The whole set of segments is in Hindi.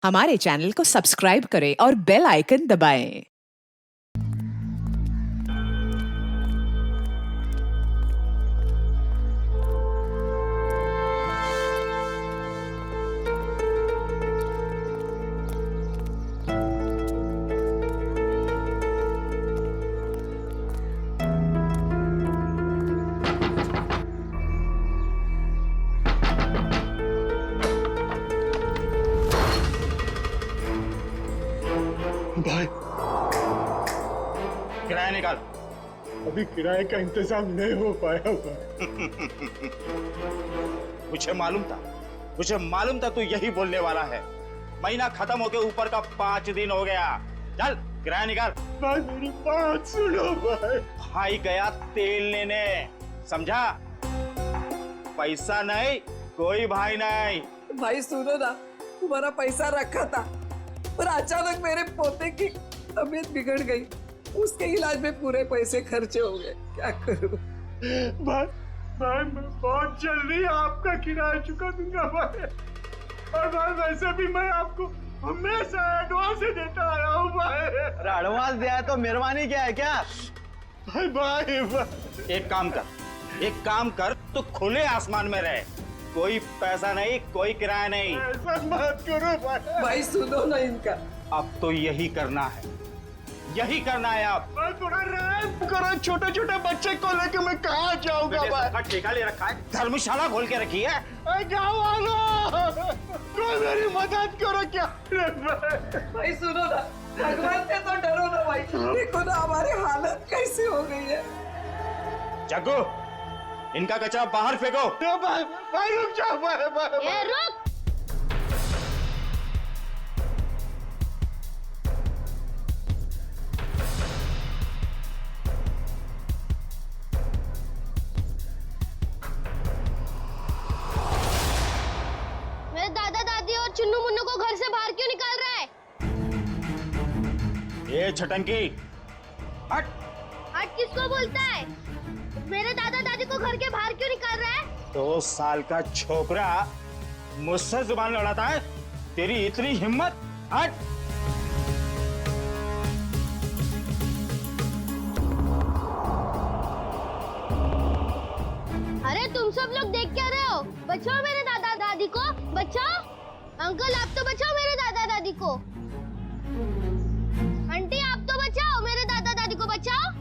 हमारे चैनल को सब्सक्राइब करें और बेल आइकन दबाएं। भाई किराया निकाल। अभी किराए का इंतजाम नहीं हो पाया हुआ। मुझे मालूम था तू यही बोलने वाला है। महीना खत्म होके ऊपर का 5 दिन हो गया। चल किराया निकाल। भाई मेरी बात सुनो भाई। भाई गया तेल लेने, समझा? पैसा नहीं, कोई भाई नहीं। भाई सुनो ना, तुम्हारा पैसा रखा था पर अचानक मेरे पोते की तबीयत बिगड़ गई, उसके इलाज में पूरे पैसे खर्चे हो गए, क्या करूं? भाई भाई मैं बहुत जल्दी आपका किराया चुका दूंगा भाई। और भाई वैसे भी मैं आपको हमेशा एडवांस देता आया हूँ भाई। अरे एडवांस दिया है तो मेहरबानी क्या है क्या? भाई भाई भाई एक काम कर, तू खुले आसमान में रहे। कोई पैसा नहीं, कोई किराया नहीं। ऐसा मत करो भाई। भाई सुनो ना इनका। अब तो यही करना है अब। भाई थोड़ा रहम करो, छोटे छोटे बच्चे को लेके मैं कहाँ जाऊंगा बेटे, भाई? सबका ठेका ले रखा है, धर्मशाला खोल के रखी है। गाँव वालों कोई मेरी मदद करो क्या? भाई सुनो ना, भगवान से तो डरो ना भाई। देखो ना हमारी हालत कैसी हो गई है। जग्गू, इनका कचरा बाहर फेंको। भाई भाई रुक जाओ भाई। ए रुक! मेरे दादा दादी और चुन्नू मुन्नू को घर से बाहर क्यों निकाल रहा है? ये छटंकी, हट। हट किसको बोलता है? मेरे दादा दादी को घर के बाहर क्यों निकाल रहा है? 2 साल का छोकरा मुझसे जुबान लड़ाता है? तेरी इतनी हिम्मत? हट। अरे तुम सब लोग देख क्या रहे हो? बचाओ मेरे दादा दादी को, बचाओ। अंकल आप तो बचाओ मेरे दादा दादी को। आंटी आप तो बचाओ मेरे दादा दादी को, बचाओ।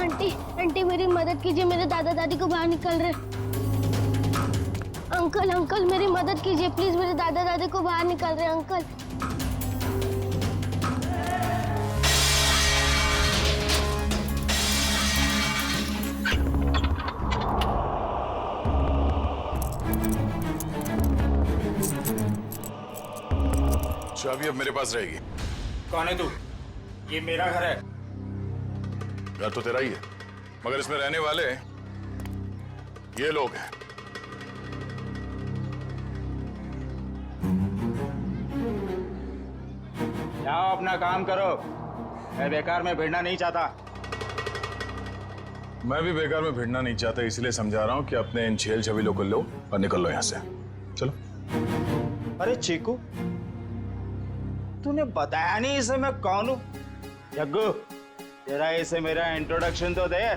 आंटी आंटी मेरी मदद कीजिए, मेरे दादा दादी को बाहर निकल रहे। अंकल अंकल मेरी मदद कीजिए प्लीज, मेरे दादा दादी को बाहर निकाल रहे अंकल। चाबी अब मेरे पास रहेगी। कौन है तू? ये मेरा घर है। घर तो तेरा ही है, मगर इसमें रहने वाले ये लोग हैं। जाओ अपना काम करो, मैं बेकार में भिड़ना नहीं चाहता। मैं भी बेकार में भिड़ना नहीं चाहता, इसलिए समझा रहा हूं कि अपने इन छेल छबीलों को लो और निकल लो यहां से। चलो। अरे चीकू, तूने बताया नहीं इसे मैं कौन हूं? जग्गू, तेरा इसे मेरा इंट्रोडक्शन तो दे।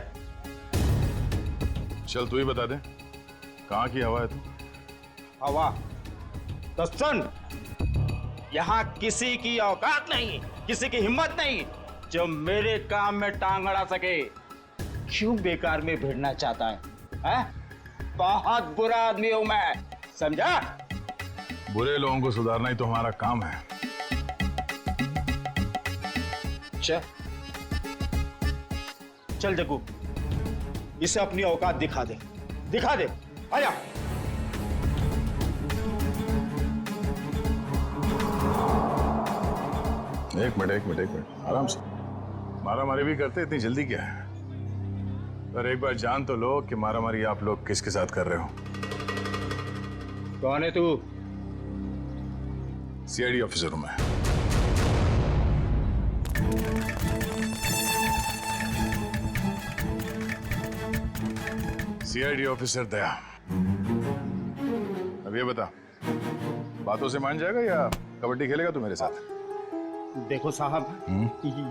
चल तू ही बता दे, कहां की हवा है तू? हवा तो सुन, यहाँ किसी की औकात नहीं, किसी की हिम्मत नहीं जो मेरे काम में टांग अड़ा सके। क्यों बेकार में भिड़ना चाहता है? बहुत बुरा आदमी हूं मैं, समझा? बुरे लोगों को सुधारना ही तो हमारा काम है। चल जग्गू, इसे अपनी औकात दिखा दे, आजा। एक मिनट आराम से। मारामारी भी करते, इतनी जल्दी क्या है? पर एक बार जान तो लो कि मारामारी आप लोग किसके साथ कर रहे हो। कौन है तू? सीआईडी ऑफिसर हूं मैं। सीआईडी ऑफिसर दया, अब ये बता, बातों से मान जाएगा या कबड्डी खेलेगा तू मेरे साथ? देखो साहब,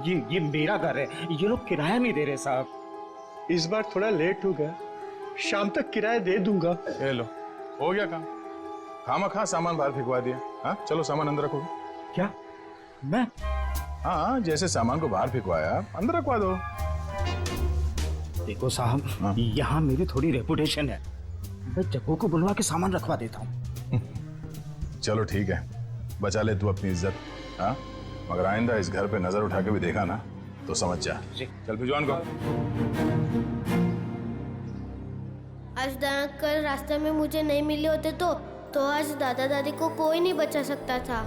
ये मेरा घर है, ये लोग किराया नहीं दे रहे साहब। इस बार थोड़ा लेट हो गया, शाम तक किराया दे दूंगा। ये लो, हो गया काम। खामा सामान बाहर फेंकवा दिया। हाँ चलो सामान अंदर रखो। क्या मैं? हाँ जैसे सामान को बाहर फेंकवाया अंदर रखवा दो। देखो साहब, यहाँ मेरी थोड़ी रेपुटेशन है, मैं जग्गू को बुलवा के सामान रखवा देता हूँ। चलो ठीक है, बचा ले तू अपनी इज्जत। हाँ मगर आइंदा इस घर पे नजर उठा के भी देखा ना तो समझ जा। चल भिजवान को। आज दया अंकल रास्ते में मुझे नहीं मिले होते तो आज दादा दादी को कोई नहीं बचा सकता था।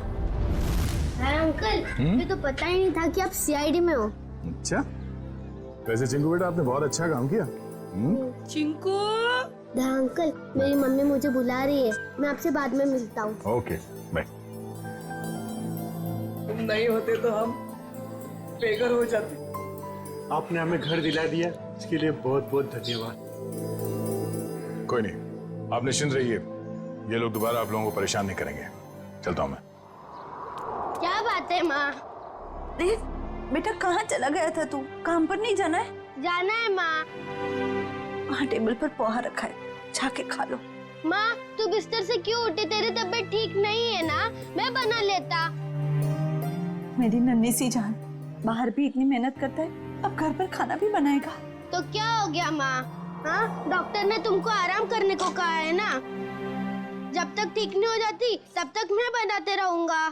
दया अंकल, मुझे तो पता ही नहीं था कि आप सीआईडी में हो। अच्छा, वैसे चिंकू बेटा आपने बहुत अच्छा काम किया। चिंकू, दया अंकल, मेरी मम्मी मुझे बुला रही है, मैं आपसे बाद में मिलता हूँ। Okay bye. तुम नहीं होते तो हम बेघर हो जाते। आपने हमें घर दिला दिया, इसके लिए बहुत बहुत धन्यवाद। कोई नहीं, आप निश्चिंत रहिए, ये लोग दोबारा आप लोगों को परेशान नहीं करेंगे। चलता हूँ मैं। क्या बात है माँ? देव बेटा, कहाँ चला गया था तू? काम पर नहीं जाना है? जाना है माँ। वहाँ टेबल पर पोहा रखा है, जाके खा लो। माँ, तू बिस्तर से क्यों उठी? तेरी तबीयत ठीक नहीं है ना? मैं बना लेता। मेरी नन्ही सी जान, बाहर भी इतनी मेहनत करता है, अब घर पर खाना भी बनाएगा। तो क्या हो गया माँ? हाँ, डॉक्टर ने तुमको आराम करने को कहा है ना। जब तक ठीक नहीं हो जाती तब तक मैं बनाते रहूंगा।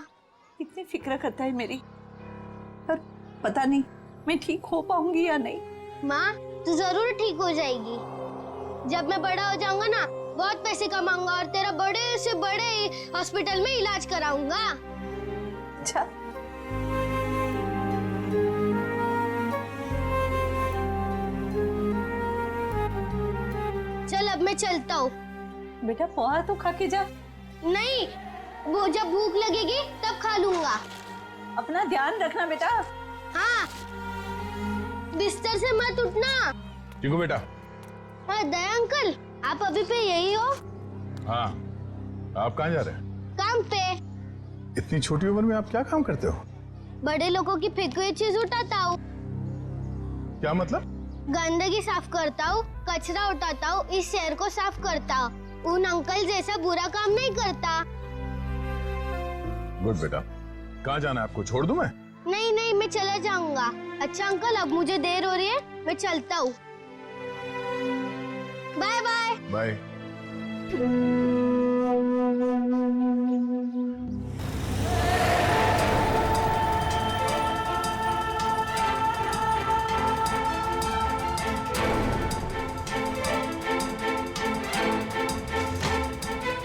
कितनी फिक्र करता है मेरी, पर पता नहीं मैं ठीक हो पाऊंगी या नहीं। माँ, तू जरूर ठीक हो जाएगी। जब मैं बड़ा हो जाऊंगा ना, बहुत पैसे कमाऊंगा और तेरा बड़े से बड़े हॉस्पिटल में इलाज कराऊंगा। अच्छा, चल अब मैं चलता हूँ। बेटा पोहा तो खा के जा। नहीं, वो जब भूख लगेगी तब खा लूंगा। अपना ध्यान रखना बेटा। हाँ, बिस्तर से मत उठना। चिंकू बेटा। हाँ दया अंकल, आप अभी पे यही हो? हाँ, आप कहाँ जा रहे हैं? काम पे। इतनी छोटी उम्र में आप क्या काम करते हो? बड़े लोगों की फेंकी हुई चीज उठाता हूँ। क्या मतलब? गंदगी साफ करता हूँ, कचरा उठाता हूँ, इस शहर को साफ करता हूँ। उन अंकल जैसा बुरा काम नहीं करता। गुड बेटा। कहाँ जाना है आपको? छोड़ दूं मैं? नहीं नहीं, मैं चला जाऊंगा। अच्छा अंकल, अब मुझे देर हो रही है, मैं चलता हूँ। Bye bye. बाय।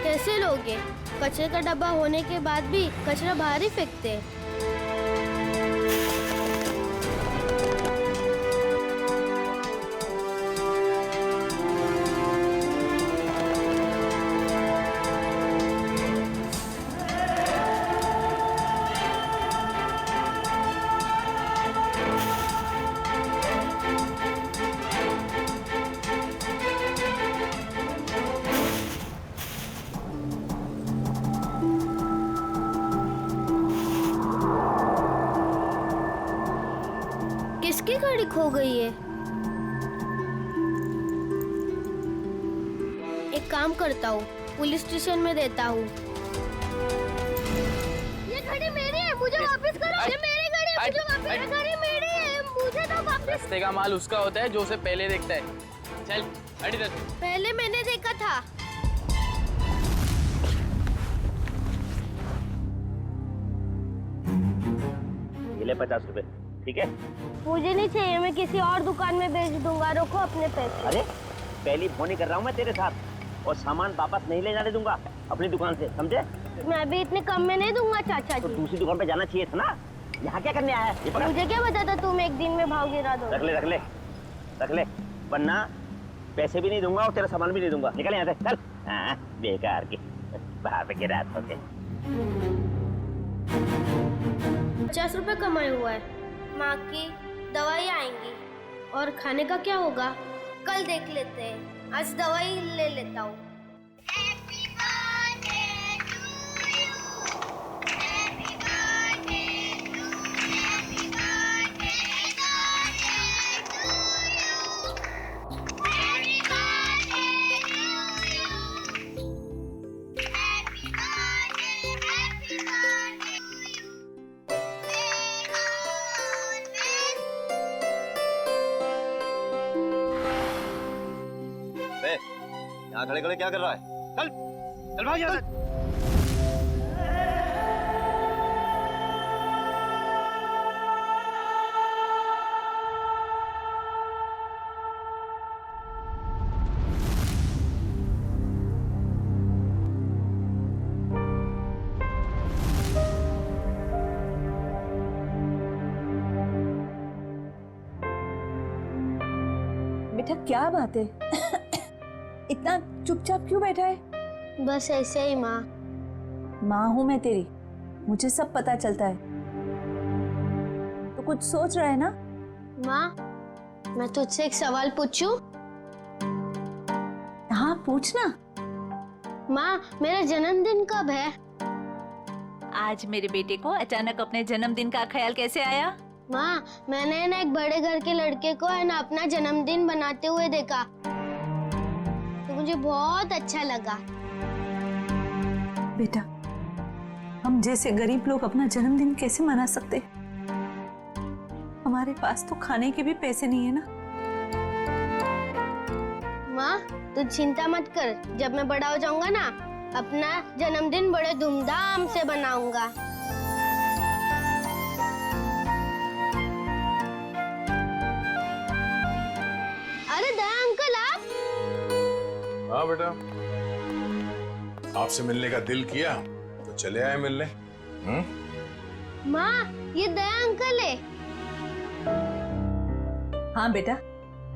कैसे लोगे? कचरे का डब्बा होने के बाद भी कचरा बाहर ही फेंकते हैं। किसकी गाड़ी खो गई है? एक काम करता हूँ, पुलिस स्टेशन में देता हूँ। ये गाड़ी मेरी है, मुझे वापस करो। ये मेरी गाड़ी है, मुझे वापस। ये गाड़ी मेरी है, मुझे तो वापस। रास्ते का माल उसका होता है जो उसे पहले देखता है। चल हट इधर। पहले मैंने देखा था। ये ले 50 रुपए, ठीक है? मुझे नहीं चाहिए, मैं किसी और दुकान में बेच दूंगा। रखो अपने पैसे। अरे पहली फोन ही कर रहा हूँ मैं तेरे साथ, और सामान वापस नहीं ले जाने दूंगा अपनी दुकान से, समझे? मैं भी इतने कम में नहीं दूंगा चाचा तो जी। दूसरी दुकान पे जाना चाहिए था ना, यहाँ क्या करने आया है? ये पकड़। मुझे क्या पता था तुम एक दिन में भाव गिरा दो। रख ले रख ले रख ले, वरना पैसे भी नहीं दूंगा और तेरा सामान भी नहीं दूंगा। निकल यहाँ से, चल। हाँ, बेकार की बाहर पे गिरा होते। 50 रुपए कमाए हुआ है। माँ की दवाई आएंगी और खाने का क्या होगा, कल देख लेते हैं। आज दवाई ले लेता हूँ। यहाँ खड़े खड़े क्या कर रहा है? चल चल भाग यहाँ से। बेटा क्या बात है? इतना चुपचाप क्यों बैठा है? बस ऐसे ही माँ। माँ हूं मैं तेरी, मुझे सब पता चलता है। तो कुछ सोच रहा है ना? माँ मैं तुझसे एक सवाल पूछूं? हाँ पूछना। माँ मेरा जन्मदिन कब है? आज मेरे बेटे को अचानक अपने जन्मदिन का ख्याल कैसे आया? माँ मैंने ना एक बड़े घर के लड़के को है ना अपना जन्मदिन बनाते हुए देखा, तो मुझे बहुत अच्छा लगा। बेटा हम जैसे गरीब लोग अपना जन्मदिन कैसे मना सकते? हमारे पास तो खाने के भी पैसे नहीं है ना। माँ तू चिंता मत कर, जब मैं बड़ा हो जाऊंगा ना अपना जन्मदिन बड़े धूमधाम से बनाऊंगा। अरे दया अंकल आप? हाँ बेटा, आपसे मिलने का दिल किया तो चले आए मिलने। माँ ये दया अंकल है। हाँ बेटा,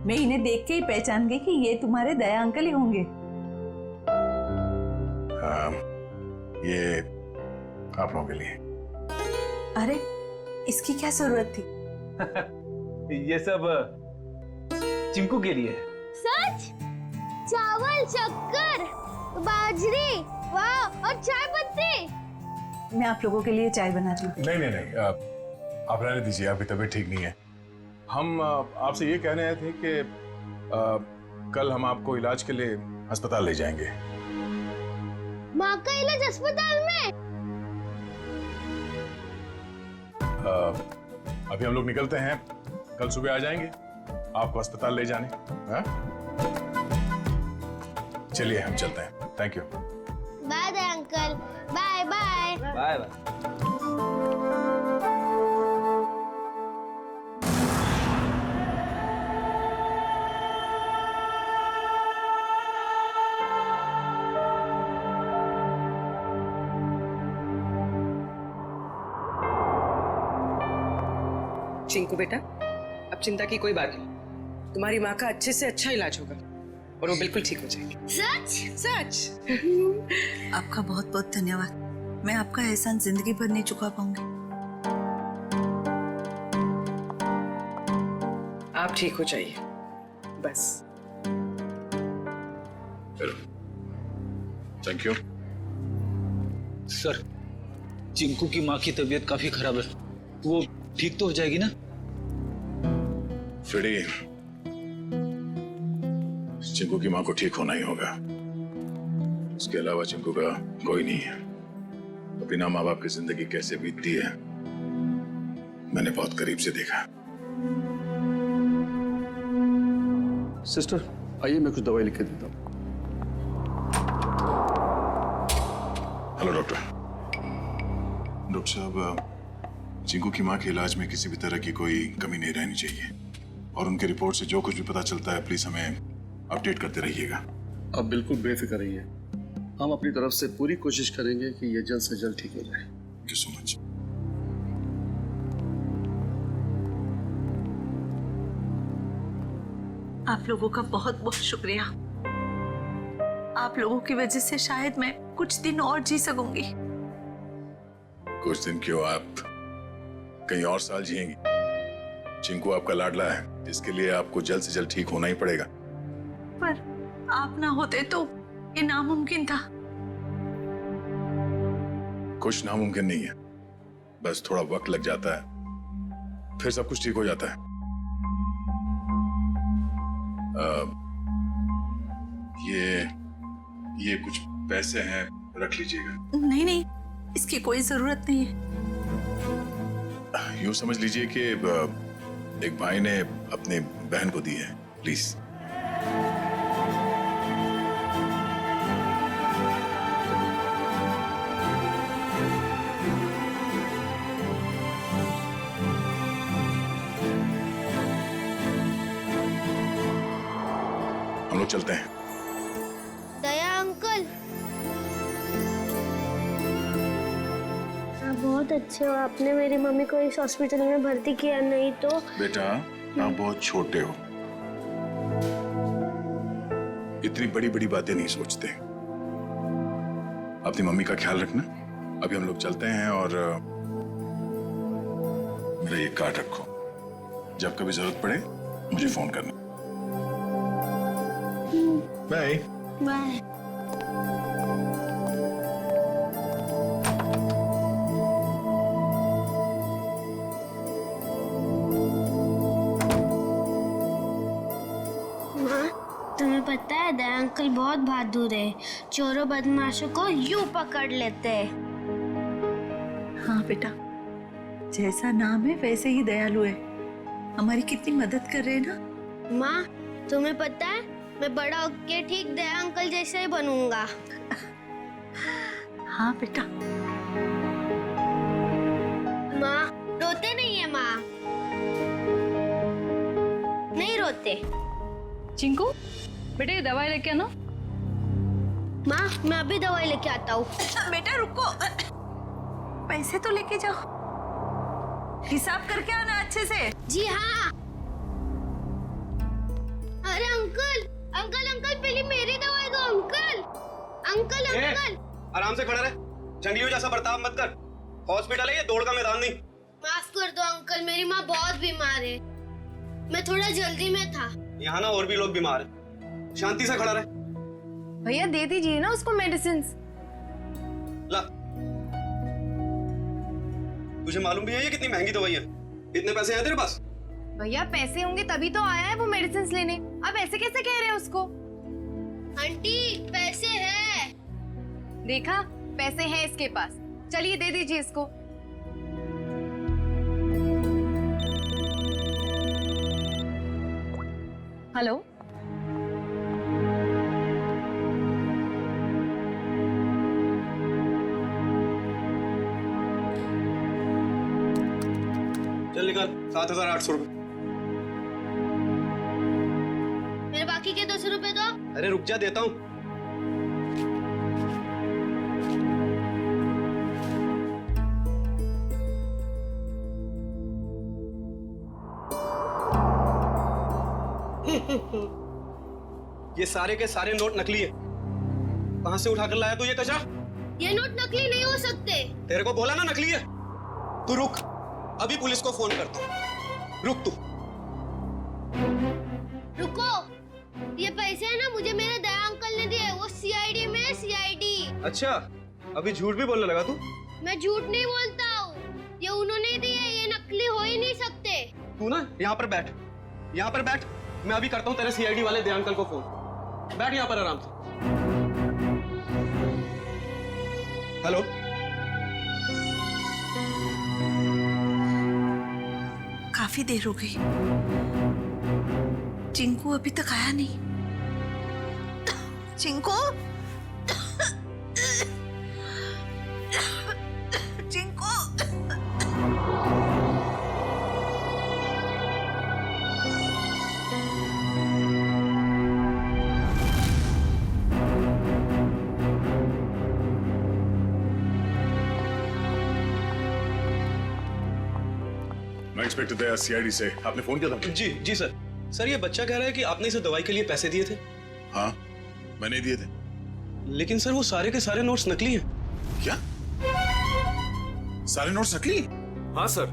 मैं इन्हें देख के ही पहचान गई कि ये तुम्हारे दया अंकल ही होंगे। ये आप लोगों के लिए। अरे इसकी क्या जरूरत थी? ये सब चिंकू के लिए। सच? चावल, शक्कर, बाजरी, वाह, और चाय पत्ती। मैं आप लोगों के लिए चाय बनाती हूँ। नहीं नहीं नहीं, आप रहने दीजिए, आपकी तबीयत ठीक नहीं है। हम आपसे ये कहने आए थे कि कल हम आपको इलाज के लिए अस्पताल ले जाएंगे। माँ का इलाज अस्पताल में? अभी हम लोग निकलते हैं, कल सुबह आ जाएंगे आपको अस्पताल ले जाने। हाँ? चलिए हम चलते हैं। Thank you. Bye Daya uncle. Bye bye. Bye bye. Chinku बेटा, अब चिंता की कोई बात नहीं, तुम्हारी माँ का अच्छे से अच्छा इलाज होगा और वो बिल्कुल ठीक हो जाएगी। सच? सच? आपका बहुत बहुत धन्यवाद। मैं आपका एहसान जिंदगी भर नहीं चुका पाऊंगी। आप ठीक हो जाइए बस। Thank you. सर, चिंकू की माँ की तबीयत काफी खराब है, वो ठीक तो हो जाएगी ना? फ्रेडी, चिंकू की माँ को ठीक होना ही होगा। उसके अलावा चिंकू का कोई नहीं है। तो बिना माँ बाप की जिंदगी कैसे बीतती है मैंने बहुत करीब से देखा। सिस्टर आइए, मैं कुछ दवाई लिख के देता हूँ। Hello doctor. डॉक्टर साहब, चिंकू की माँ के इलाज में किसी भी तरह की कोई कमी नहीं रहनी चाहिए, और उनके रिपोर्ट से जो कुछ भी पता चलता है प्लीज हमें अपडेट करते रहिएगा। आप बिल्कुल बेफिक्र रहिए, हम अपनी तरफ से पूरी कोशिश करेंगे कि ये जल्द से जल्द ठीक हो जाए। Thank you so much. आप लोगों का बहुत बहुत शुक्रिया। आप लोगों की वजह से शायद मैं कुछ दिन और जी सकूंगी। कुछ दिन क्यों, आप कहीं और साल जिएंगी। चिंकू आपका लाडला है, इसके लिए आपको जल्द से जल्द ठीक होना ही पड़ेगा। पर आप ना होते तो ये नामुमकिन था। कुछ नामुमकिन नहीं है, बस थोड़ा वक्त लग जाता है, फिर सब कुछ ठीक हो जाता है। ये कुछ पैसे हैं, रख लीजिएगा। नहीं नहीं, इसकी कोई जरूरत नहीं है। यूं समझ लीजिए कि एक भाई ने अपनी बहन को दी है, प्लीज। हम लोग चलते हैं। दया अंकल, आप बहुत अच्छे हो। आपने मेरी मम्मी को इस हॉस्पिटल में भर्ती किया, नहीं तो। बेटा आप बहुत छोटे हो, इतनी बड़ी बड़ी बातें नहीं सोचते। अपनी मम्मी का ख्याल रखना। अभी हम लोग चलते हैं और मेरा ये कार्ड रखो, जब कभी जरूरत पड़े मुझे फोन करना। Bye bye. तुम्हें पता है दया अंकल बहुत बहादुर है, चोरों बदमाशों को यूं पकड़ लेते हैं। हाँ बेटा, जैसा नाम है वैसे ही दयालु है। हमारी कितनी मदद कर रहे हैं ना। माँ, तुम्हें पता है मैं बड़ा होके ठीक दया अंकल जैसे ही बनूंगा। हाँ बेटा। माँ रोते नहीं है माँ, नहीं रोते। चिंकू बेटे, ये दवाई लेके आना। माँ मैं अभी दवाई लेके आता हूँ। बेटा रुको, पैसे तो लेके जाओ, हिसाब करके आना अच्छे से। जी हाँ। अरे अंकल अंकल अंकल, पहले मेरी दवाई दो अंकल। अंकल अंकल आराम से खड़ा रहे, जंगलियों जैसा बर्ताव मत कर। हॉस्पिटल है ये, दौड़ का मैदान नहीं। माफ कर दो अंकल, मेरी माँ बहुत बीमार है, मैं थोड़ा जल्दी में था। यहाँ ना और भी लोग बीमार हैं, शांति से खड़ा रहे। भैया दे दीजिए ना उसको मेडिसिन। ला, तुझे मालूम भी है ये कितनी महंगी दवाई है? इतने पैसे हैं तेरे पास? भैया पैसे होंगे तभी तो आया है वो मेडिसिन लेने, अब ऐसे कैसे कह रहे हैं उसको? आंटी पैसे है। देखा, पैसे हैं इसके पास, चलिए दे दीजिए इसको। हेलो, चल निकाल 7,800 रुपए। मेरे बाकी के 200 रुपए दो। अरे रुक जा, देता हूँ। ये सारे के सारे नोट नकली है। कहां से उठाकर लाया तू ये कचरा? ये नोट नकली नहीं हो सकते। तेरे को बोला ना नकली है। तू रुक, अभी पुलिस को फोन करता हूं। रुक तू। रुको, ये पैसे है ना, मुझे मेरे दया अंकल ने दिए, वो सीआईडी में है, सीआईडी। अच्छा, अभी झूठ भी बोलने लगा तू? मैं झूठ नहीं बोलता हूँ, ये उन्होंने दिए, ये नकली हो ही नहीं सकते। तू ना यहाँ पर बैठ, यहाँ पर बैठ। मैं अभी करता हूँ तेरे सीआईडी वाले दया अंकल को फोन। बैठ यहाँ पर आराम से। हेलो, काफी देर हो गई, चिंकू अभी तक आया नहीं। चिंकू, चिंकू। मैं इंस्पेक्टर दया, सीआईडी से। आपने फोन किया था? जी जी सर। सर ये बच्चा कह रहा है कि आपने इसे दवाई के लिए पैसे दिए थे। हाँ, मैंने दिए थे। लेकिन सर वो सारे के सारे नोट्स नकली हैं। क्या? सारे नोट्स नकली? हाँ सर,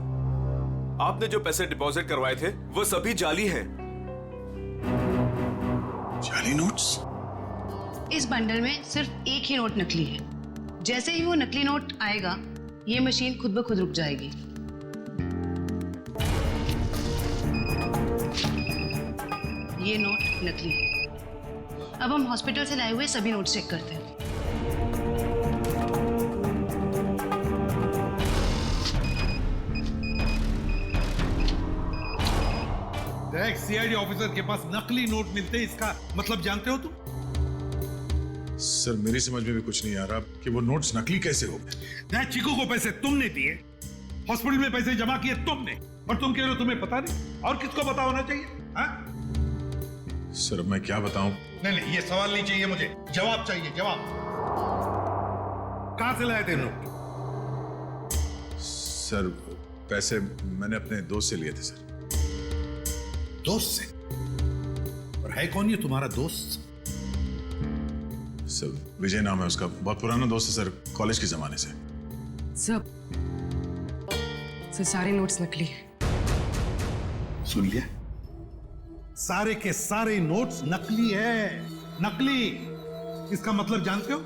आपने जो पैसे डिपॉजिट करवाए थे वो सभी जाली हैं। जाली नोट्स? इस बंडल में सिर्फ एक ही नोट नकली है। जैसे ही वो नकली नोट आएगा, ये मशीन खुद ब खुद रुक जाएगी। ये नोट नकली है। अब हम हॉस्पिटल से लाए हुए सभी नोट्स चेक करते हैं। सीआईडी ऑफिसर के पास नकली नोट मिलते हैं, इसका मतलब जानते हो तुम? सर मेरी समझ में भी कुछ नहीं आ रहा कि वो नोट्स नकली कैसे हो गए। चीकू को पैसे तुमने दिए, हॉस्पिटल में पैसे जमा किए तुमने, और तुम कह रहे हो तुम्हें पता नहीं? और किसको पता होना चाहिए? हाँ? सर मैं क्या बताऊं? नहीं, ये सवाल नहीं चाहिए मुझे, जवाब चाहिए, जवाब। कहां से लाए थे नोट? सर पैसे मैंने अपने दोस्त से लिए थे सर। दोस्त से? और है कौन ये तुम्हारा दोस्त? सर विजय नाम है उसका, बहुत पुराना दोस्त है सर, कॉलेज के जमाने से। सर सारे नोट्स नकली हैं। सुन लिया? सारे के सारे नोट्स नकली है, नकली। इसका मतलब जानते हो?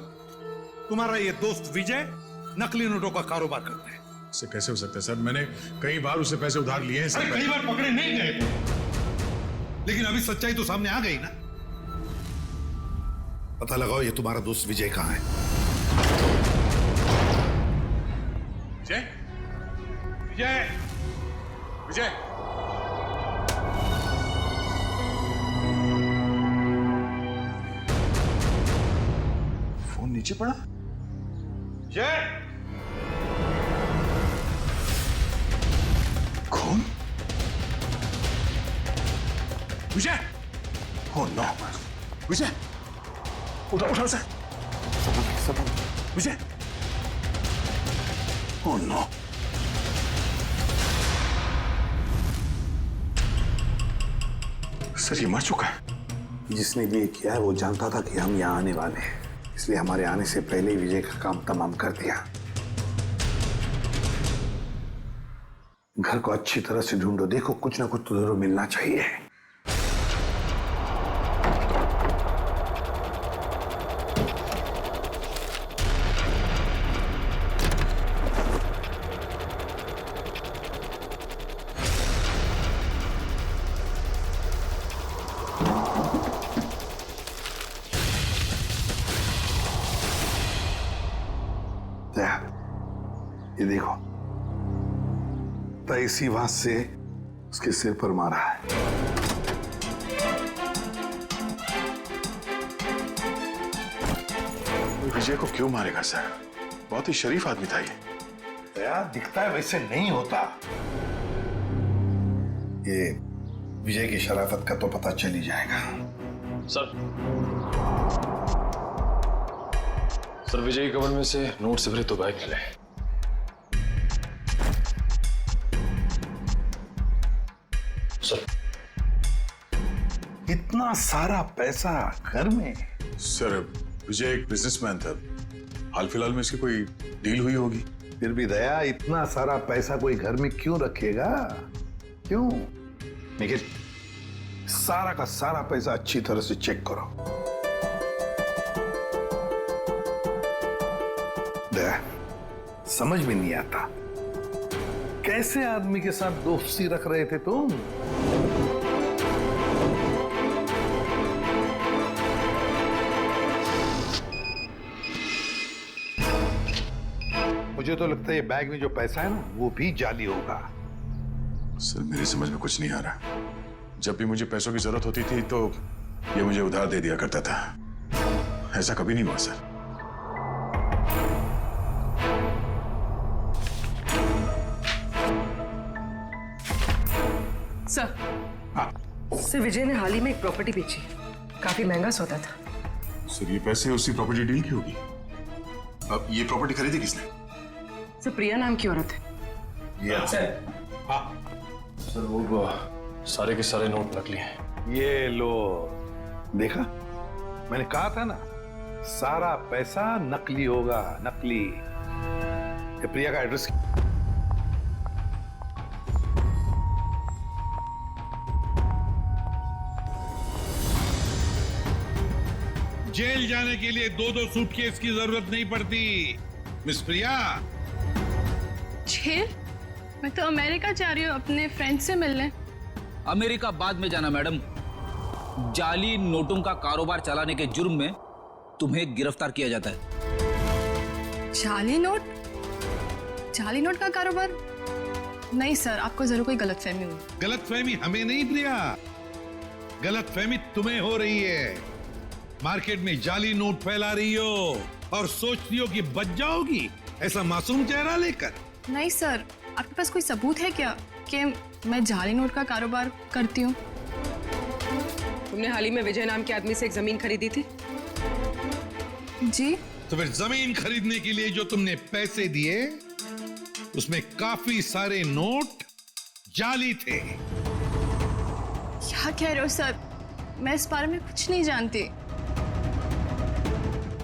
तुम्हारा ये दोस्त विजय नकली नोटों का कारोबार करता है। इससे कैसे हो सकता है सर? मैंने कई बार उससे पैसे उधार लिए हैं सर। कई बार पकड़े नहीं गए, लेकिन अभी सच्चाई तो सामने आ गई ना। पता लगाओ ये तुम्हारा दोस्त विजय कहां है। विजय, विजय, विजय। फोन नीचे पड़ा। विजय, कौन? विजय! Oh no! विजय! उठाओ सर। विजय! Oh no! सर ये मर चुका है। जिसने भी ये किया है वो जानता था कि हम यहाँ आने वाले हैं, इसलिए हमारे आने से पहले ही विजय का काम तमाम कर दिया। घर को अच्छी तरह से ढूंढो, देखो कुछ ना कुछ तो जरूर मिलना चाहिए। ये देखो, तो इसी बात से उसके सिर पर मारा है। विजय को क्यों मारेगा सर? बहुत ही शरीफ आदमी था ये। दया दिखता है वैसे नहीं होता। ये विजय की शराफत का तो पता चल ही जाएगा। सर विजय के कवर में से नोट से भरे 2 बैग मिले। सर इतना सारा पैसा घर में? सर विजय एक बिजनेसमैन था, हाल फिलहाल में इसकी कोई डील हुई होगी। फिर भी दया इतना सारा पैसा कोई घर में क्यों रखेगा? क्यों? लेकिन सारा का सारा पैसा अच्छी तरह से चेक करो। दया समझ में नहीं आता, कैसे आदमी के साथ दोस्ती रख रहे थे तुम? मुझे तो लगता है ये बैग में जो पैसा है ना वो भी जाली होगा। सर मेरी समझ में कुछ नहीं आ रहा। जब भी मुझे पैसों की जरूरत होती थी तो ये मुझे उधार दे दिया करता था, ऐसा कभी नहीं हुआ सर। सर विजय ने हाल ही में एक प्रॉपर्टी बेची, काफी महंगा सौदा था। सर ये पैसे उसी प्रॉपर्टी डील की होगी। अब ये प्रॉपर्टी खरीदी किसने? सर प्रिया नाम की औरत है। सर वो सारे के सारे नोट नकली हैं। ये लो, देखा मैंने कहा था ना, सारा पैसा नकली होगा, नकली। ये प्रिया का एड्रेस जेल जाने के लिए 2-2 सूटकेस की जरूरत नहीं पड़ती मिस प्रिया। जेल? मैं तो अमेरिका जा रही हूँ अपने फ्रेंड से मिलने। अमेरिका बाद में जाना मैडम। जाली नोटों का कारोबार चलाने के जुर्म में तुम्हें गिरफ्तार किया जाता है। जाली नोट? जाली नोट का कारोबार? नहीं सर, आपको जरूर कोई गलतफहमी हुई। गलतफहमी हमें नहीं प्रिया, गलतफहमी तुम्हें हो रही है। मार्केट में जाली नोट फैला रही हो और सोचती हो कि बच जाओगी ऐसा मासूम चेहरा लेकर। नहीं सर, आपके पास कोई सबूत है क्या कि मैं जाली नोट का कारोबार करती हूँ? तुमने हाल ही में विजय नाम के आदमी से एक जमीन खरीदी थी? जी। तो फिर जमीन खरीदने के लिए जो तुमने पैसे दिए उसमें काफी सारे नोट जाली थे। क्या कह रहे हो सर? मैं इस बारे में कुछ नहीं जानती।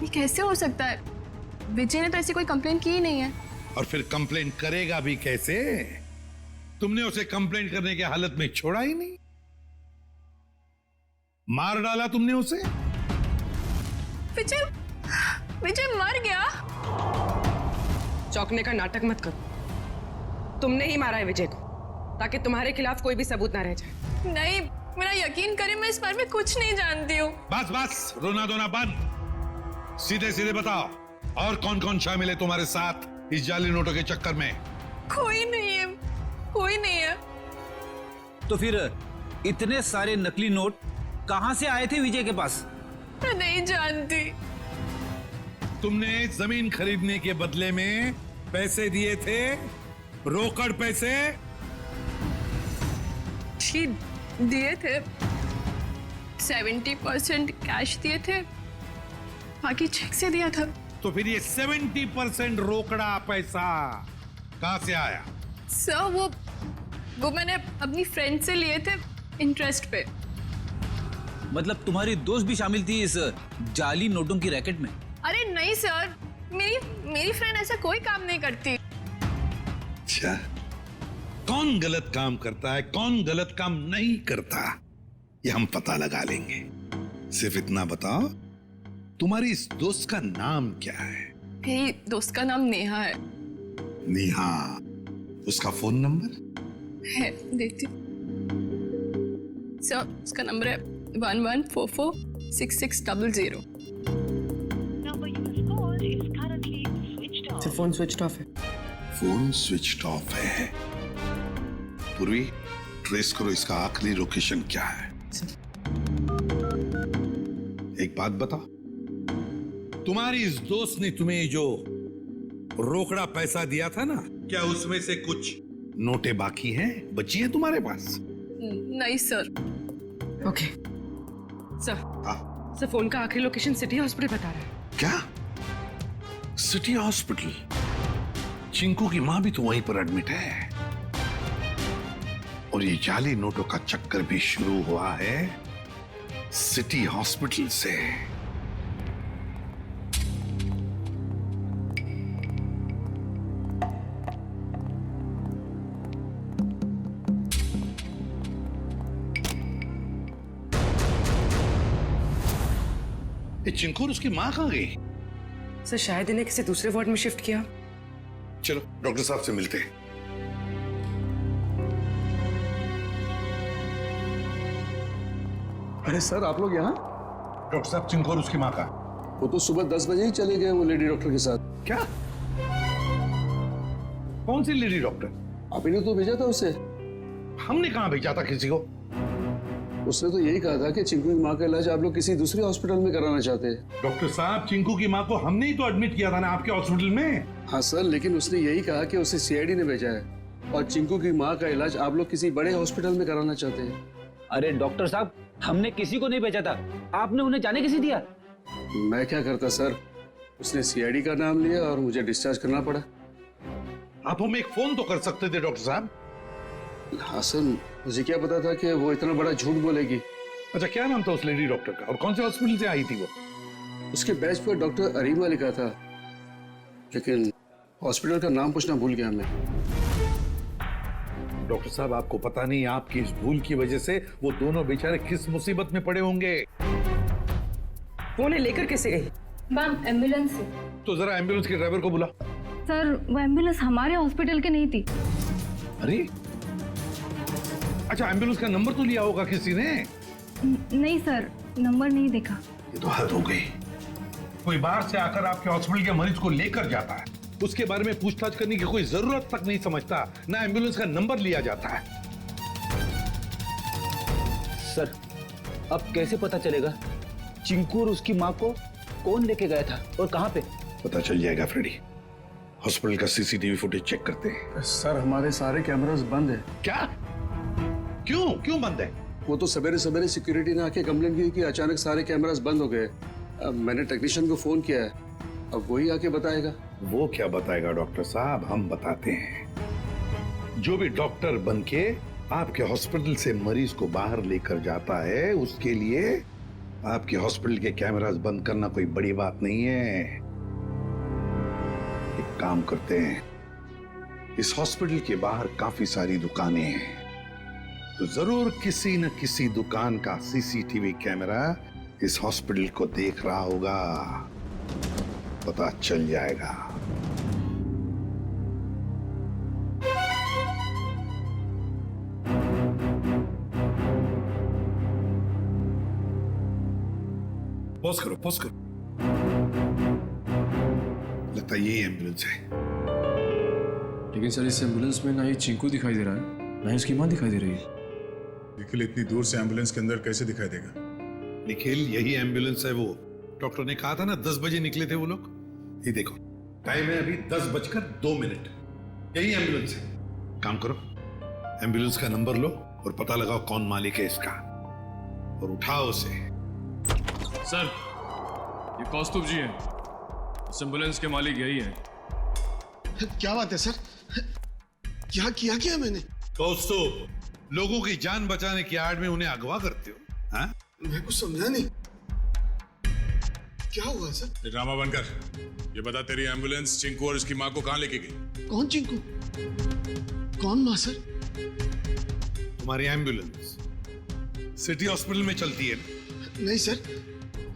ये कैसे हो सकता है? विजय ने तो ऐसी कोई कंप्लेन की ही नहीं है। और फिर कंप्लेंट करेगा भी कैसे? तुमने उसे कंप्लेंट करने के हालत में छोड़ा ही नहीं, मार डाला तुमने उसे। विजय विजय मर गया? चौंकने का नाटक मत करो। तुमने ही मारा है विजय को ताकि तुम्हारे खिलाफ कोई भी सबूत ना रह जाए। नहीं, मेरा यकीन करें, मैं इस बारे में कुछ नहीं जानती हूँ। बस बस, रोना धोना बंद। सीधे सीधे बताओ, और कौन कौन शामिल है तुम्हारे साथ इस जाली नोटों के चक्कर में? कोई नहीं है, कोई नहीं है। तो फिर इतने सारे नकली नोट कहां से आए थे विजय के पास? मैं नहीं जानती। तुमने जमीन खरीदने के बदले में पैसे दिए थे, रोकड़ पैसे? जी दिए थे। 70% कैश दिए थे, बाकी चेक से दिया था। तो फिर ये 70% रोकड़ा पैसा कहां से आया? सर वो मैंने अपनी फ्रेंड से लिए थे इंटरेस्ट पे। मतलब तुम्हारी दोस्त भी शामिल थी इस जाली नोटों की रैकेट में? अरे नहीं सर, मेरी फ्रेंड ऐसा कोई काम नहीं करती। अच्छा, कौन गलत काम करता है, कौन गलत काम नहीं करता, ये हम पता लगा लेंगे। सिर्फ इतना बताओ, तुम्हारी इस दोस्त का नाम क्या है? मेरी दोस्त का नाम नेहा है। नेहा, उसका फोन नंबर है? देती सर, उसका नंबर है 11446600। फोन स्विच ऑफ है। फोन स्विच ऑफ है। पूर्वी, ट्रेस करो इसका आखिरी लोकेशन क्या है। एक बात बताओ, तुम्हारी इस दोस्त ने तुम्हें जो रोकड़ा पैसा दिया था ना, क्या उसमें से कुछ नोटें बाकी हैं, बची हैं तुम्हारे पास? नहीं sir. Okay sir, sir phone का आखिरी लोकेशन सिटी हॉस्पिटल बता रहा है। क्या? City hospital? चिंकू की मां भी तो वहीं पर एडमिट है। और ये जाली नोटों का चक्कर भी शुरू हुआ है सिटी हॉस्पिटल से। ये चिंकू और उसकी मां कहां गई? सर शायद इन्हें किसी दूसरे वार्ड में शिफ्ट किया। चलो डॉक्टर साहब से मिलते हैं। अरे सर, आप लोग यहाँ? डॉक्टर साहब, चिंकू और उसकी मां का? वो तो सुबह 10 बजे ही चले गए, वो लेडी डॉक्टर के साथ। क्या? कौन सी लेडी डॉक्टर? आप ही ने तो भेजा था उसे। हमने कहां भेजा था किसी को? उसने तो यही कहा था कि चिंकू की माँ का इलाज आप लोग किसी दूसरे हॉस्पिटल में कराना चाहते हैं। डॉक्टर साहब, चिंकू की माँ को हमने ही तो एडमिट किया था ना आपके हॉस्पिटल में। हाँ सर, लेकिन उसने यही कहा कि उसे सीआईडी ने भेजा है और चिंकू की माँ का इलाज आप लोग किसी बड़े हॉस्पिटल में कराना चाहते हैं। अरे डॉक्टर साहब, हमने किसी को नहीं भेजा था, आपने उन्हें जाने किसी दिया? मैं क्या करता सर, उसने सीआईडी का नाम लिया और मुझे डिस्चार्ज करना पड़ा। आप हमें एक फोन तो कर सकते थे डॉक्टर साहब। हाँ सर, मुझे क्या पता था कि वो इतना बड़ा झूठ बोलेगी। अच्छा, क्या नाम था उस लेडी डॉक्टर का और कौन से हॉस्पिटल से आई थी वो? उसके बैच पर डॉक्टर अरीमा लिखा था, लेकिन हॉस्पिटल का नाम पूछना भूल गया मैं। डॉक्टर साहब, आपको पता नहीं आपकी इस भूल की वजह से वो दोनों बेचारे किस मुसीबत में पड़े होंगे। वो उन्हें लेकर कैसे गई? मैम एम्बुलेंस से। तो जरा एम्बुलेंस के ड्राइवर को बुला। सर वो एम्बुलेंस हमारे हॉस्पिटल की नहीं थी। अरे अच्छा, एम्बुलेंस का नंबर तो लिया होगा किसी ने? नहीं सर, नंबर नहीं देखा। ये तो हद हो गई। कोई बाहर से आकर आपके हॉस्पिटल के मरीज को लेकर जाता है, उसके बारे में पूछताछ करने की कोई जरूरत तक नहीं समझता, ना एम्बुलेंस का नंबर लिया जाता है। सर अब कैसे पता चलेगा चिंकू और उसकी माँ को कौन लेके गया था और कहाँ पे? पता चल जाएगा फ्रेडी। हॉस्पिटल का सीसीटीवी फुटेज चेक करते हैं। सर हमारे सारे कैमरास बंद है। क्या? क्यों बंद है? वो तो सवेरे सवेरे सिक्योरिटी ने आके कंप्लेंट की कि अचानक सारे कैमरास बंद हो गए। अब मैंने टेक्नीशियन को फोन किया है, अब वही आके बताएगा। वो क्या बताएगा डॉक्टर साहब, हम बताते हैं। जो भी डॉक्टर बनके आपके हॉस्पिटल से मरीज को बाहर लेकर जाता है, उसके लिए आपके हॉस्पिटल के कैमरास बंद करना कोई बड़ी बात नहीं है। एक काम करते हैं, इस हॉस्पिटल के बाहर काफी सारी दुकानें हैं, तो जरूर किसी न किसी दुकान का सीसीटीवी कैमरा इस हॉस्पिटल को देख रहा होगा, पता चल जाएगा। पॉज करो। लगता है यही एम्बुलेंस है। लेकिन सर इस एम्बुलेंस में ना ही चिंकू दिखाई दे रहा है, ना ही उसकी माँ दिखाई दे रही है। निखिल इतनी दूर से एम्बुलेंस के अंदर कैसे दिखाई देगा? निखिल यही एम्बुलेंस है। वो डॉक्टर ने कहा था ना 10 बजे निकले थे वो लोग। ये देखो टाइम है अभी 10:02। यही एम्बुलेंस है। काम करो, एम्बुलेंस का नंबर लो और पता लगाओ कौन मालिक है इसका, और उठाओ उसे। सर ये कौस्तुभ जी हैं, इस एम्बुलेंस के मालिक यही हैं। क्या बात है सर, क्या किया मैंने? कौस्तुभ, लोगों की जान बचाने की आड़ में उन्हें अगवा करते हो? हाँ? मैं कुछ समझा नहीं, क्या हुआ सर? ये ड्रामा बनकर ये बता, तेरी एम्बुलेंस चिंकू और उसकी माँ को कहाँ लेके गई? कौन चिंकू, कौन माँ सर? तुम्हारी एम्बुलेंस सिटी हॉस्पिटल में चलती है ना? नहीं सर,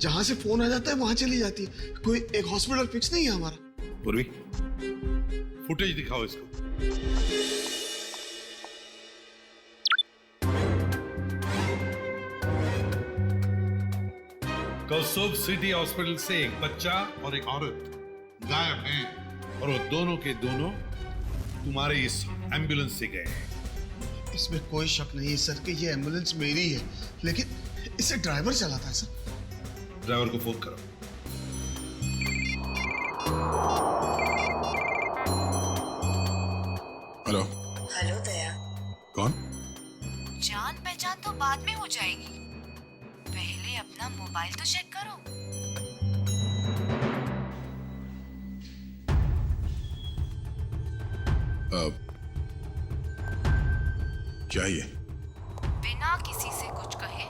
जहां से फोन आ जाता है वहां चली जाती है, कोई एक हॉस्पिटल फिक्स नहीं है हमारा। पूर्वी फुटेज दिखाओ इसको। कौस्तुभ सिटी हॉस्पिटल से एक बच्चा और एक औरत गायब हैं, और वो दोनों के दोनों तुम्हारे इस एम्बुलेंस से गए हैं। इसमें कोई शक नहीं है सर कि ये एम्बुलेंस मेरी है, लेकिन इसे ड्राइवर चलाता है सर। ड्राइवर को फोन करो। हेलो दया। कौन? जान पहचान तो बाद में हो जाएगी, पहले अपना मोबाइल तो चेक करो। क्या ये? बिना किसी से कुछ कहे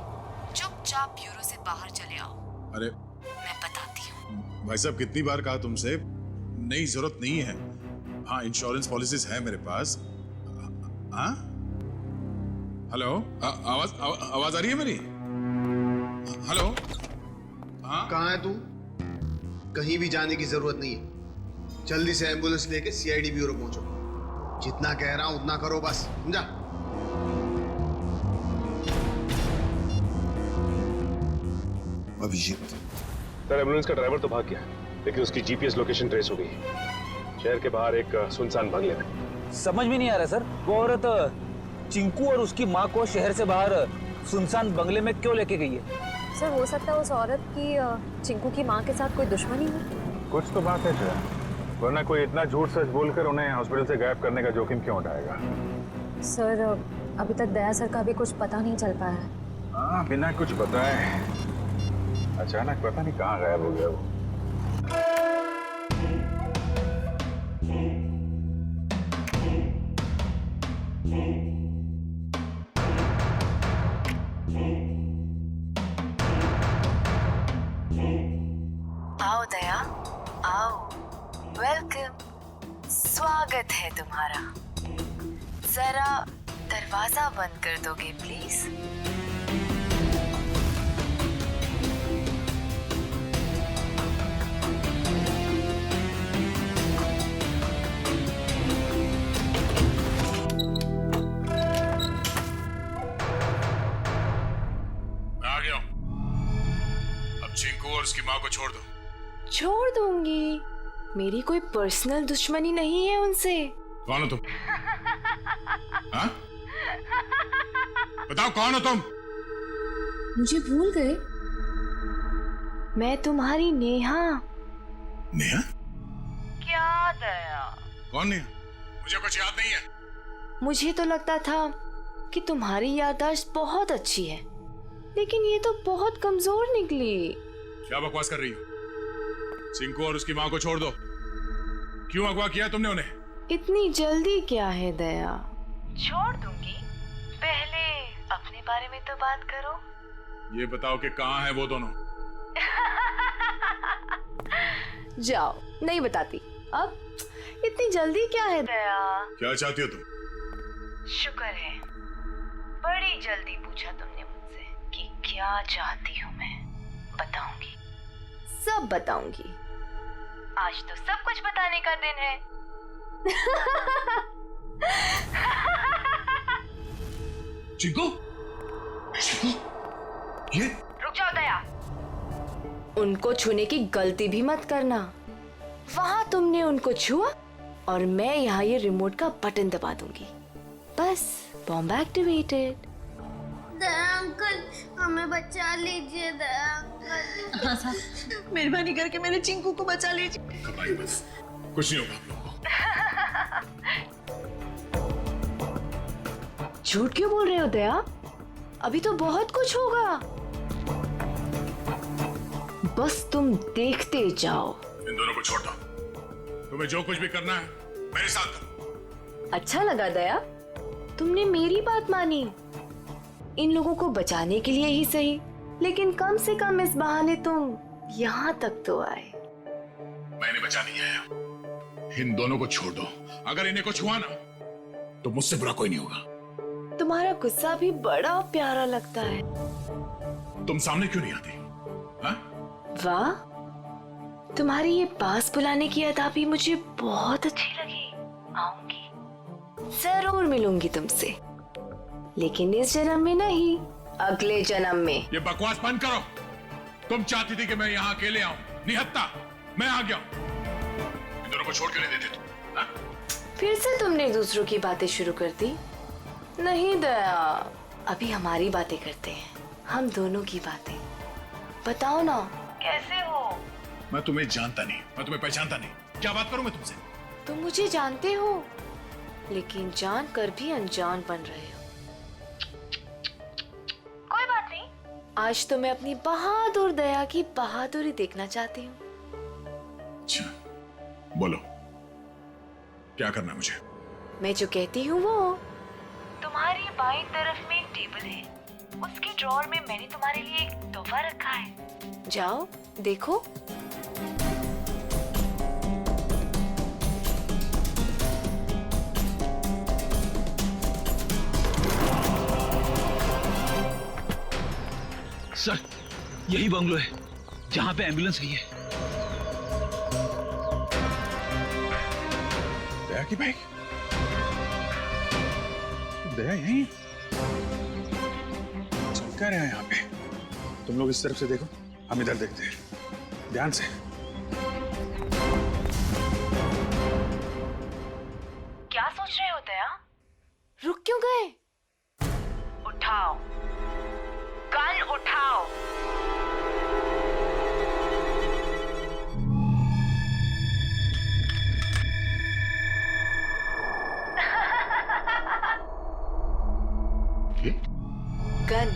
चुपचाप ब्यूरो से बाहर चले आओ। अरे मैं बताती हूँ। भाई साहब, कितनी बार कहा तुमसे, नहीं जरूरत नहीं है। हाँ, इंश्योरेंस पॉलिसीज है मेरे पास। हाँ हेलो, आवाज आ रही है मेरी? हेलो, हाँ कहाँ है तू? कहीं भी जाने की जरूरत नहीं है, जल्दी से एम्बुलेंस लेके सीआईडी ब्यूरो पहुंचो। जितना कह रहा हूं उतना करो बस, समझा? अभिजीत सर, एम्बुलेंस का ड्राइवर तो भाग गया, लेकिन उसकी जीपीएस लोकेशन ट्रेस हो गई। शहर के बाहर एक सुनसान बंगले में। समझ में नहीं आ रहा सर, वो औरत चिंकू और उसकी माँ को शहर से बाहर सुनसान बंगले में क्यों लेके गई है? सर हो सकता है उस औरत की चिंकू की माँ के साथ कोई दुश्मनी हो। कुछ तो बात है जया, वरना कोई इतना झूठ सच बोलकर उन्हें हॉस्पिटल से गायब करने का जोखिम क्यों उठाएगा? सर अभी तक दया सर का भी कुछ पता नहीं चल पाया है। हाँ, बिना कुछ बताए अचानक पता नहीं कहाँ गायब हो गया वो। आओ दया, आओ, वेलकम, स्वागत है तुम्हारा। जरा दरवाजा बंद कर दोगे प्लीज? गया हूं। अब चिंकू और उसकी माँ को छोड़ दो। छोड़ दूंगी? मेरी कोई पर्सनल दुश्मनी नहीं है उनसे। कौन हो तुम? हाँ? बताओ कौन हो तुम? मुझे भूल गए? मैं तुम्हारी नेहा। नेहा? क्या दया? कौन नेहा? मुझे कुछ याद नहीं है। मुझे तो लगता था कि तुम्हारी याददाश्त बहुत अच्छी है, लेकिन ये तो बहुत कमजोर निकली। क्या बकवास कर रही हो? चिंकू और उसकी माँ को छोड़ दो। क्यों अगवा किया तुमने उन्हें? इतनी जल्दी क्या है दया? छोड़ दूंगी, पहले अपने बारे में तो बात करो। ये बताओ कि कहाँ है वो दोनों? जाओ, नहीं बताती। अब इतनी जल्दी क्या है दया? क्या चाहती हो तुम? शुक्र है बड़ी जल्दी पूछा तुमने मुझसे कि क्या चाहती हूँ मैं। बताऊंगी, सब बताऊंगी। आज तो सब कुछ बताने का दिन है। चिंकू? चिंकू? ये? रुक जाओ दया, उनको छूने की गलती भी मत करना। वहां तुमने उनको छुआ और मैं यहाँ ये रिमोट का बटन दबा दूंगी। बस, बॉम्ब एक्टिवेटेड। दया अंकल, हमें बचा लीजिए दया अंकल। हाँ साहब, मेहरबानी करके मेरे चिंकू को बचा लीजिए। घबराइए बस, कुछ नहीं होगा आप लोगों को। झूठ क्यों बोल रहे हो दया? अभी तो बहुत कुछ होगा। बस तुम देखते जाओ। इन दोनों को छोड़ दो। तुम्हें जो कुछ भी करना है मेरे साथ करो। अच्छा लगा दया, तुमने मेरी बात मानी। इन लोगों को बचाने के लिए ही सही, लेकिन कम से कम इस बहाने तुम यहाँ तक तो आए। मैंने बचा नहीं आया। इन दोनों को छोड़ दो। अगर इन्हें कुछ हुआ ना तो मुझसे बुरा कोई नहीं होगा। तुम्हारा गुस्सा भी बड़ा प्यारा लगता है। तुम सामने क्यों नहीं आती? हाँ? वाह, तुम्हारी ये पास बुलाने की अदा भी मुझे बहुत अच्छी लगी। आऊंगी, जरूर मिलूंगी तुमसे, लेकिन इस जन्म में नहीं, अगले जन्म में। ये बकवास बंद करो। तुम चाहती थी कि मैं यहाँ अकेले आऊं, निहत्ता मैं आ गया। इन दोनों को छोड़ के नहीं देते तुम। हाँ? फिर से तुमने दूसरों की बातें शुरू कर दी। नहीं दया, अभी हमारी बातें करते हैं, हम दोनों की बातें। बताओ ना, कैसे हो? मैं तुम्हें जानता नहीं, मैं तुम्हें पहचानता नहीं। क्या बात करूं मैं तुमसे? तुम मुझे जानते हो, लेकिन जान कर भी अनजान बन रहे हो। कोई बात नहीं, आज तो मैं अपनी बहादुर दया की बहादुरी देखना चाहती हूँ। अच्छा, बोलो क्या करना है मुझे? मैं जो कहती हूँ वो। तुम्हारी बाईं तरफ में एक टेबल है, उसके ड्रॉअर में मैंने तुम्हारे लिए एक तोहफा रखा है। जाओ देखो। सर, यही बंगलो है जहां पे एम्बुलेंस गई है। दया की बाइक? दया यहीं चल क्या रहा है यहाँ पे? तुम लोग इस तरफ से देखो, हम इधर देखते हैं, ध्यान से। क्या सोच रहे हो दया? रुक क्यों गए? उठाओ, गन उठाओ। गन,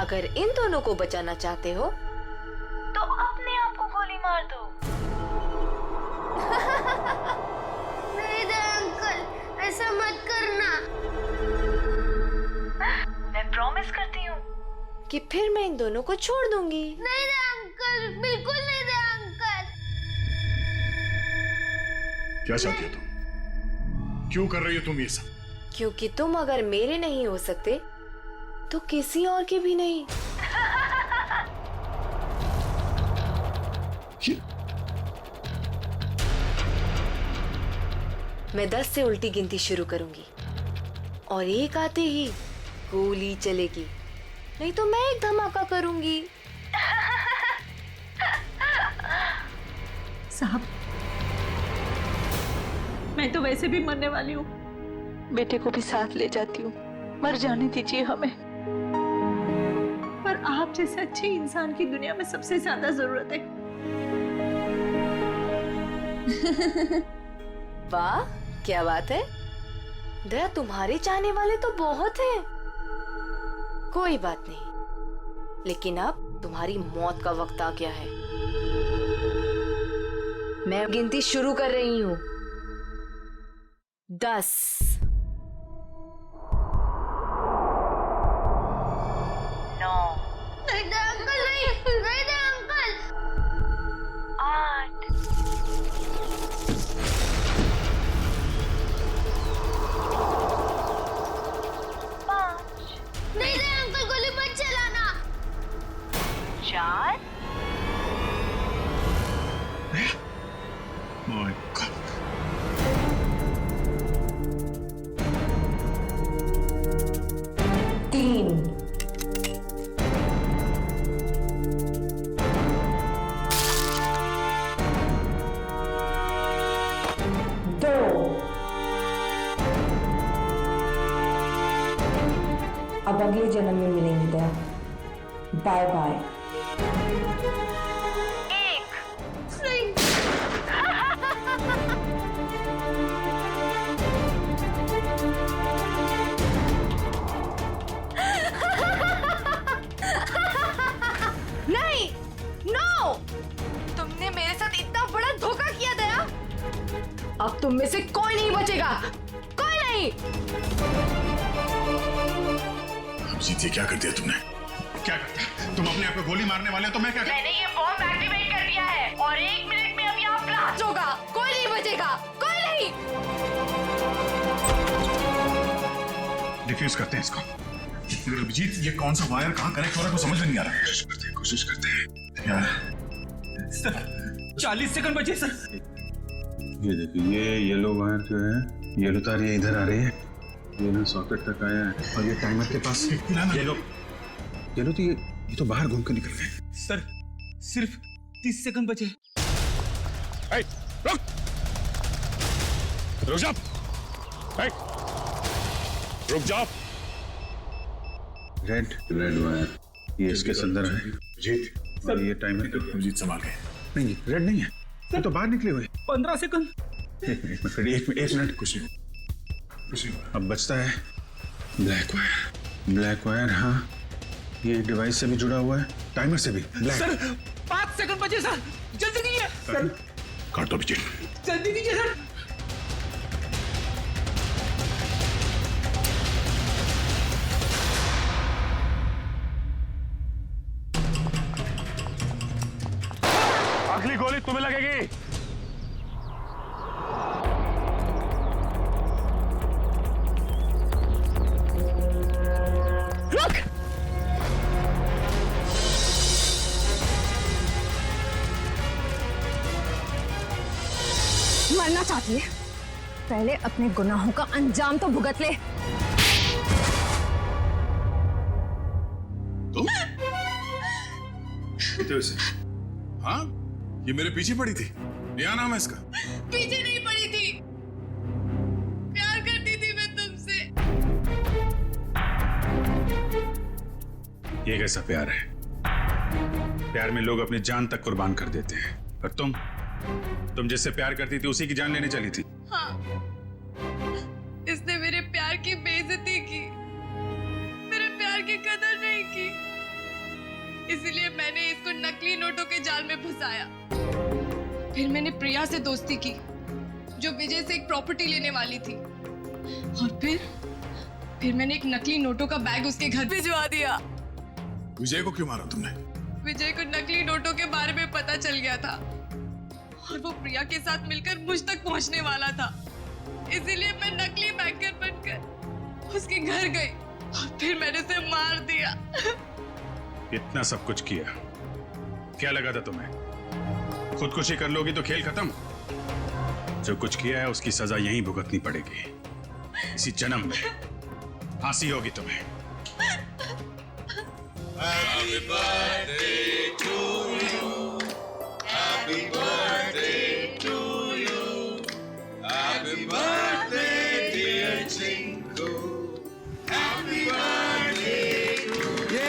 अगर इन दोनों को बचाना चाहते हो तो अपने आप को गोली मार दो। नहीं दया अंकल, ऐसा मत करना। मैं प्रॉमिस करती हूँ कि फिर मैं इन दोनों को छोड़ दूंगी। नहीं दया अंकल, बिल्कुल नहीं दया अंकल। क्या चाहती हो तुम? क्यों कर रही हो तुम ये सब? क्योंकि तुम अगर मेरे नहीं हो सकते तो किसी और के भी नहीं। मैं 10 से उल्टी गिनती शुरू करूंगी और एक आते ही गोली चलेगी। नहीं तो मैं एक धमाका करूंगी। साहब, मैं तो वैसे भी मरने वाली हूँ, बेटे को भी साथ ले जाती हूँ, मर जाने दीजिए हमें। पर आप जैसे अच्छे इंसान की दुनिया में सबसे ज्यादा जरूरत है। वाह, क्या बात है दया, तुम्हारे चाहने वाले तो बहुत हैं। कोई बात नहीं, लेकिन अब तुम्हारी मौत का वक्त आ गया है। मैं गिनती शुरू कर रही हूँ। 10 9 नहीं दे अंकल, नहीं दे अंकल। 8 नहीं दे अंकल, गोली मत चलाना। 4 My God. 3 2 अब अगले जन्म में मिलेंगे दया। Bye bye. नहीं, नो, तुमने मेरे साथ इतना बड़ा धोखा किया दया। अब तुम में से कोई नहीं बचेगा, कोई नहीं। अभिजीत, ये क्या कर दिया तुमने? क्या करता है? तुम अपने आप को गोली मारने वाले हो तो मैं क्या करूं? मैंने ये बॉम्ब एक्टिवेट कर दिया है और 1 मिनट में अब यहाँ ब्लास्ट होगा। कोई नहीं बचेगा, कोई नहीं। डिफ्यूज करते हैं इसको। अभिजीत, ये कौन सा वायर कहाँ कनेक्ट हो रहा है तो समझ में नहीं आ रहा है। कोशिश करते हैं यार। सर 40 सेकंड बचे सर। ये देखिए, ये येलो वायर जो है, येलो तार ये इधर आ रही है, ये ना सॉकेट तक आया है और ये टाइमर के पास येलो तो ये तो बाहर घूम के निकल गए। सर सिर्फ 30 सेकंड बचे। रुक जा, रुक जाओ। रेड वायर ये इसके अंदर है। जीत, और ये टाइमर जीत संभाल के। नहीं, रेड नहीं है, ये तो बाहर निकले हुए। 15 सेकंड। एक मिनट, कुछ नहीं। अब बचता है ब्लैक वायर। हाँ, ये डिवाइस से भी जुड़ा हुआ है, टाइमर से भी। सर 5 सेकंड बचे सर, जल्दी कीजिए। सर काट दो अभिजीत, जल्दी कीजिए सर। अगली गोली तुम्हें लगेगी। रुक। मरना चाहती है? पहले अपने गुनाहों का अंजाम तो भुगत ले। हाँ, ये मेरे पीछे पड़ी थी। क्या नाम है इसका? पीछे नहीं पड़ी थी, प्यार करती थी मैं तुमसे। ये कैसा प्यार है? प्यार में लोग अपनी जान तक कुर्बान कर देते हैं, और तुम जिससे प्यार करती थी उसी की जान लेने चली थी। हाँ, इसने मेरे प्यार की बेइज्जती की, मेरे प्यार की कदर नहीं की, इसीलिए मैंने इसको नकली नोटों के जाल में फंसाया। फिर मैंने प्रिया से दोस्ती की, जो विजय से एक प्रॉपर्टी लेने वाली थी, और फिर मैंने एक नकली नोटों का बैग उसके घर भिजवा दिया। विजय को क्यों मारा तुमने? विजय को नकली नोटों के बारे में पता चल गया था और वो प्रिया के साथ मिलकर मुझ तक पहुंचने वाला था, इसीलिए मैं नकली बैंकर बनकर उसके घर गई और फिर मैंने उसे मार दिया। इतना सब कुछ किया, क्या लगा था तुम्हें? खुदकुशी कर लोगी तो खेल खत्म। जो कुछ किया है उसकी सजा यहीं भुगतनी पड़ेगी, इसी जन्म में फांसी होगी तुम्हें। Happy birthday to you. Happy birthday to you. Happy birthday, dear Chinku. Happy birthday to you.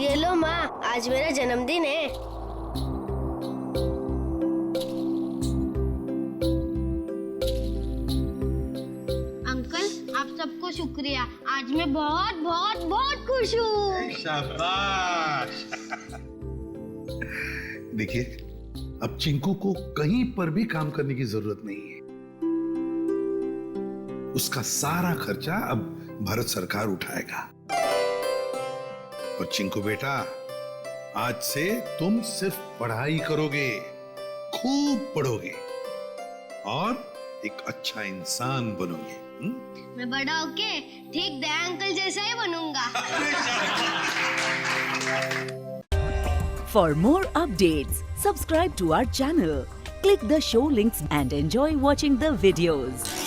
ये लो माँ, आज मेरा जन्मदिन है। अंकल, आप सबको शुक्रिया। आज मैं बहुत बहुत बहुत खुश हूँ। शाबाश। देखिए, अब चिंकू को कहीं पर भी काम करने की जरूरत नहीं है। उसका सारा खर्चा अब भारत सरकार उठाएगा। और चिंकू बेटा, आज से तुम सिर्फ पढ़ाई करोगे, खूब पढ़ोगे और एक अच्छा इंसान बनोगे। मैं बड़ा होके ठीक दया अंकल जैसा ही बनूंगा। For more updates, subscribe to our channel, click the show links and enjoy watching the videos.